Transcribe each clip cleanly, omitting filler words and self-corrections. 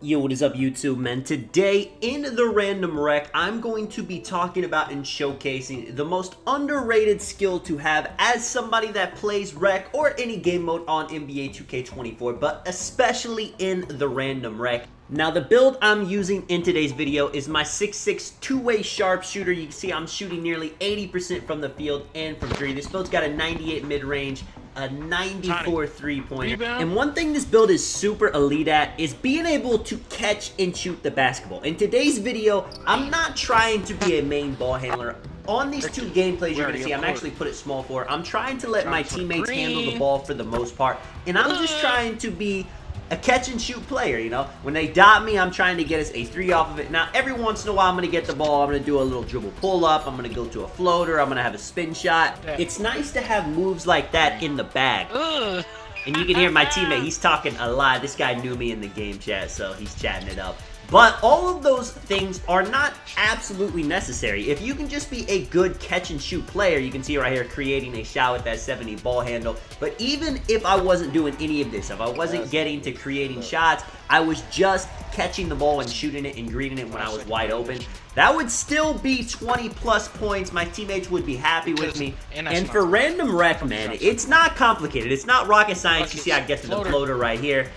Yo, what is up YouTube, man? Today in the Random Rec, I'm going to be talking about and showcasing the most underrated skill to have as somebody that plays Rec or any game mode on NBA 2K24, but especially in the Random Rec. Now, the build I'm using in today's video is my 6'6" two-way sharpshooter. You can see I'm shooting nearly 80% from the field and from three. This build's got a 98 mid-range, a 94 three-pointer. And one thing this build is super elite at is being able to catch and shoot the basketball. In today's video, I'm not trying to be a main ball handler. On these two gameplays, you're going to see I'm actually put it small for. I'm trying to let my teammates handle the ball for the most part. And I'm just trying to be a catch and shoot player, you know. When they dot me, I'm trying to get us a three off of it. Now, every once in a while, I'm going to get the ball. I'm going to do a little dribble pull-up. I'm going to go to a floater. I'm going to have a spin shot. It's nice to have moves like that in the bag. And you can hear my teammate. He's talking a lot. This guy knew me in the game chat, so he's chatting it up. But all of those things are not absolutely necessary. If you can just be a good catch and shoot player, you can see right here creating a shot with that 70 ball handle. But even if I wasn't doing any of this, if I wasn't getting to creating shots, I was just catching the ball and shooting it and greening it when I was wide open, that would still be 20 plus points. My teammates would be happy with me. And for Random Rec, man, it's not complicated. It's not rocket science. You see I get to the floater right here.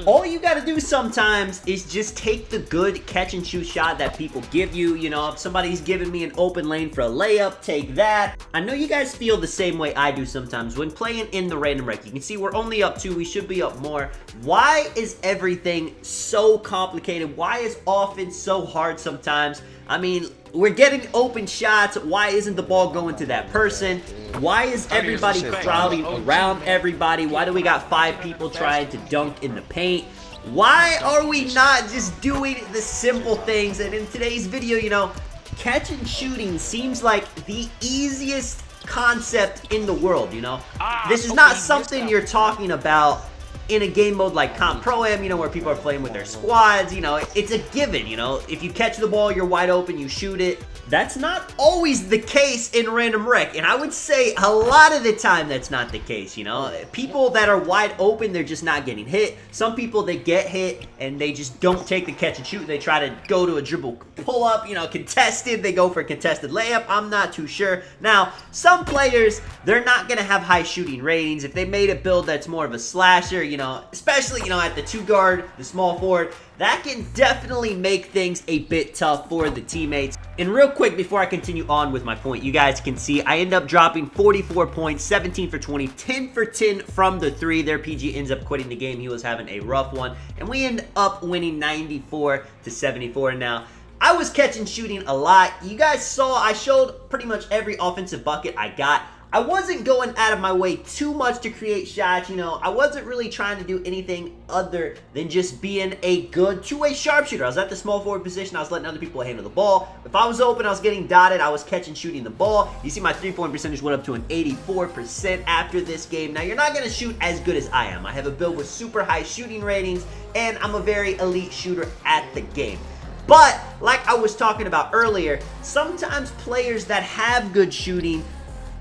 All you got to do sometimes is just take the good catch and shoot shot that people give you. You know, if somebody's giving me an open lane for a layup, take that. I know you guys feel the same way I do sometimes when playing in the Random Rec. You can see we're only up 2. We should be up more. Why is everything so complicated? Why is offense so hard sometimes? I mean, we're getting open shots. Why isn't the ball going to that person? Why is everybody crowding around everybody? Why do we got 5 people trying to dunk in the paint? Why are we not just doing the simple things? And in today's video, you know, catch and shooting seems like the easiest concept in the world, you know? This is not something you're talking about in a game mode like Comp Pro Am, you know, where people are playing with their squads. You know, it's a given, you know. If you catch the ball, you're wide open, you shoot it. That's not always the case in Random Rec, and I would say a lot of the time that's not the case, you know. People that are wide open, they're just not getting hit. Some people, they get hit, and they just don't take the catch and shoot. They try to go to a dribble pull-up, you know, contested. They go for a contested layup. I'm not too sure. Now, some players, they're not going to have high shooting ratings. If they made a build that's more of a slasher, you know, especially, you know, at the 2 guard, the small forward, that can definitely make things a bit tough for the teammates. And real quick, before I continue on with my point, you guys can see I end up dropping 44 points, 17 for 20, 10 for 10 from the 3. Their PG ends up quitting the game. He was having a rough one. And we end up winning 94 to 74. Now, I was catching shooting a lot. You guys saw I showed pretty much every offensive bucket I got. I wasn't going out of my way too much to create shots, you know. I wasn't really trying to do anything other than just being a good two-way sharpshooter. I was at the small forward position. I was letting other people handle the ball. If I was open, I was getting dotted. I was catching, shooting the ball. You see my three-point percentage went up to an 84% after this game. Now, you're not going to shoot as good as I am. I have a build with super high shooting ratings, and I'm a very elite shooter at the game. But, like I was talking about earlier, sometimes players that have good shooting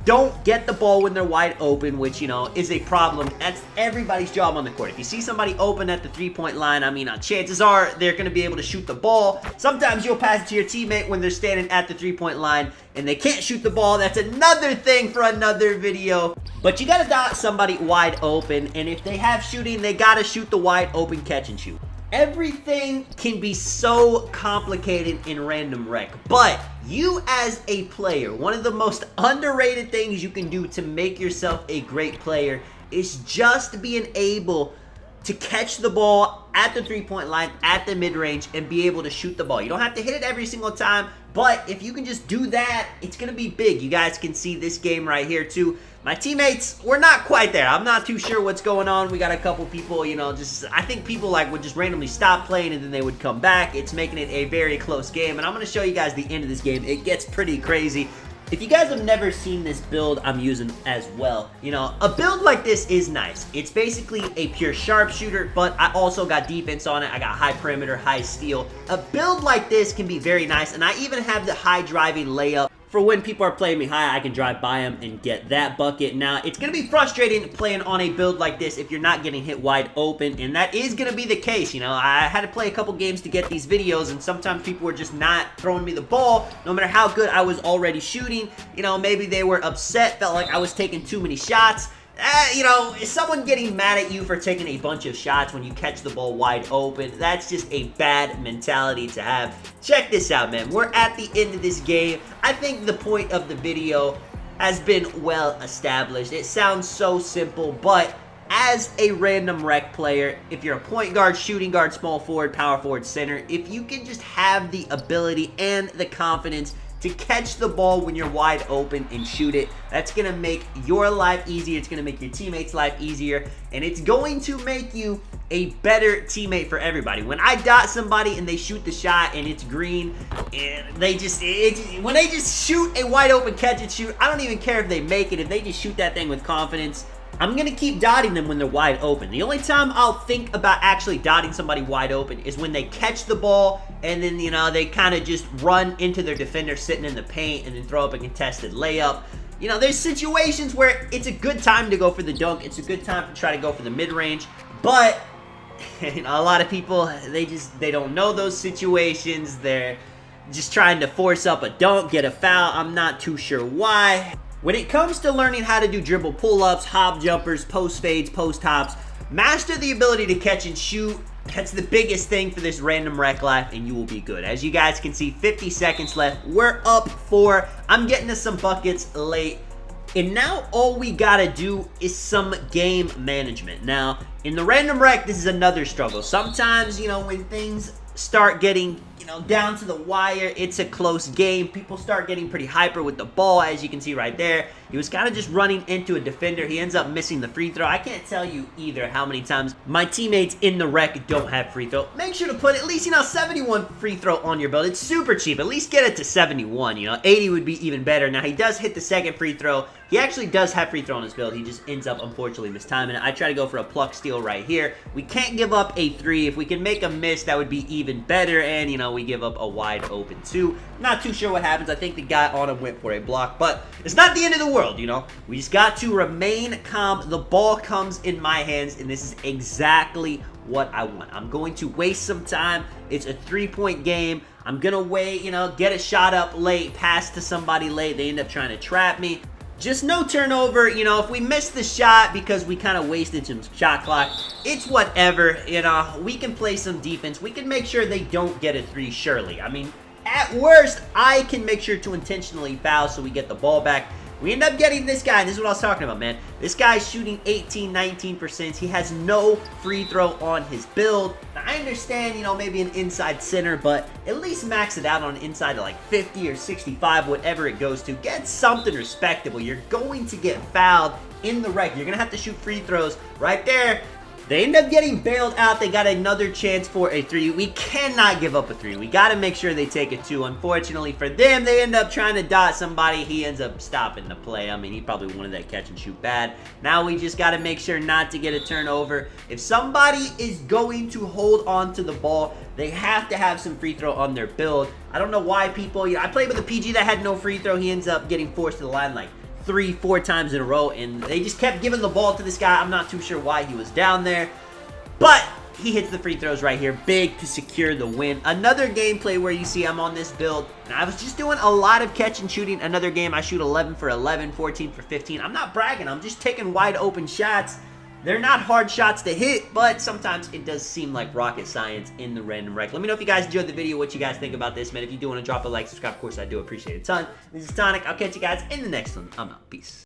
don't get the ball when they're wide open, which, you know, is a problem. That's everybody's job on the court. If you see somebody open at the three-point line, I mean, chances are they're going to be able to shoot the ball. Sometimes you'll pass it to your teammate when they're standing at the three-point line and they can't shoot the ball. That's another thing for another video. But you got to dot somebody wide open, and if they have shooting, they got to shoot the wide open catch and shoot. Everything can be so complicated in Random Rec, but you as a player, one of the most underrated things you can do to make yourself a great player is just being able to catch the ball at the three-point line, at the mid-range, and be able to shoot the ball. You don't have to hit it every single time, but if you can just do that, it's going to be big. You guys can see this game right here, too. My teammates, we're not quite there. I'm not too sure what's going on. We got a couple people, you know, just, I think people like would just randomly stop playing and then they would come back. It's making it a very close game, and I'm going to show you guys the end of this game. It gets pretty crazy. If you guys have never seen this build I'm using as well, you know, a build like this is nice. It's basically a pure sharpshooter, but I also got defense on it. I got high perimeter, high steal. A build like this can be very nice, and I even have the high driving layup for when people are playing me high, I can drive by them and get that bucket. Now, it's going to be frustrating playing on a build like this if you're not getting hit wide open, and that is going to be the case. You know, I had to play a couple games to get these videos, and sometimes people were just not throwing me the ball, no matter how good I was already shooting. You know, maybe they were upset, felt like I was taking too many shots. You know, someone getting mad at you for taking a bunch of shots when you catch the ball wide open, that's just a bad mentality to have. Check this out, man. We're at the end of this game. I think the point of the video has been well established. It sounds so simple, but as a random rec player, if you're a point guard, shooting guard, small forward, power forward, center, if you can just have the ability and the confidence to catch the ball when you're wide open and shoot it, that's going to make your life easier. It's going to make your teammates' life easier, and it's going to make you a better teammate for everybody. When I dot somebody and they shoot the shot and it's green, and when they just shoot a wide open catch and shoot, I don't even care if they make it. If they just shoot that thing with confidence, I'm going to keep dotting them when they're wide open. The only time I'll think about actually dotting somebody wide open is when they catch the ball and then, you know, they kind of just run into their defender sitting in the paint and then throw up a contested layup. You know, there's situations where it's a good time to go for the dunk. It's a good time to try to go for the mid-range. But, you know, a lot of people, they don't know those situations. They're just trying to force up a dunk, get a foul. I'm not too sure why. When it comes to learning how to do dribble pull-ups, hop jumpers, post fades, post hops, master the ability to catch and shoot. That's the biggest thing for this random rec life, and you will be good. As you guys can see, 50 seconds left. We're up 4. I'm getting to some buckets late. And now all we gotta do is some game management. Now, in the random rec, this is another struggle. Sometimes, you know, when things start getting, you know, down to the wire, it's a close game. People start getting pretty hyper with the ball, as you can see right there. He was kind of just running into a defender. He ends up missing the free throw. I can't tell you either how many times my teammates in the rec don't have free throw. Make sure to put at least, you know, 71 free throw on your belt. It's super cheap. At least get it to 71, you know. 80 would be even better. Now, he does hit the second free throw. He actually does have free throw on his build. He just ends up, unfortunately, mistiming it. I try to go for a pluck steal right here. We can't give up a 3. If we can make a miss, that would be even better. And, you know, we give up a wide open 2. Not too sure what happens. I think the guy on him went for a block. But it's not the end of the world, you know. We just got to remain calm. The ball comes in my hands, and this is exactly what I want. I'm going to waste some time. It's a 3-point game. I'm going to wait, you know, get a shot up late, pass to somebody late. They end up trying to trap me. Just no turnover. You know, if we miss the shot because we kind of wasted some shot clock, it's whatever. You know, we can play some defense. We can make sure they don't get a 3, surely. I mean, at worst, I can make sure to intentionally foul so we get the ball back. We end up getting this guy, and this is what I was talking about, man. This guy's shooting 18, 19%. He has no free throw on his build. Now, I understand, you know, maybe an inside center, but at least max it out on an inside to like 50 or 65, whatever it goes to. Get something respectable. You're going to get fouled in the rec. You're going to have to shoot free throws right there. They end up getting bailed out. They got another chance for a 3. We cannot give up a 3. We got to make sure they take a 2. Unfortunately for them, they end up trying to dot somebody. He ends up stopping the play. I mean, he probably wanted that catch and shoot bad. Now we just got to make sure not to get a turnover. If somebody is going to hold on to the ball, they have to have some free throw on their build. I don't know why people, you know, I played with a PG that had no free throw. He ends up getting forced to the line like 3-4 times in a row, and they just kept giving the ball to this guy. I'm not too sure why he was down there, but he hits the free throws right here, big to secure the win. Another gameplay where you see I'm on this build, and I was just doing a lot of catch and shooting. Another game, I shoot 11 for 11, 14 for 15. I'm not bragging. I'm just taking wide open shots. They're not hard shots to hit, but sometimes it does seem like rocket science in the random rec. Let me know if you guys enjoyed the video, what you guys think about this, man. If you do want to drop a like, subscribe, of course, I do appreciate it a ton. This is Tonic. I'll catch you guys in the next one. I'm out. Peace.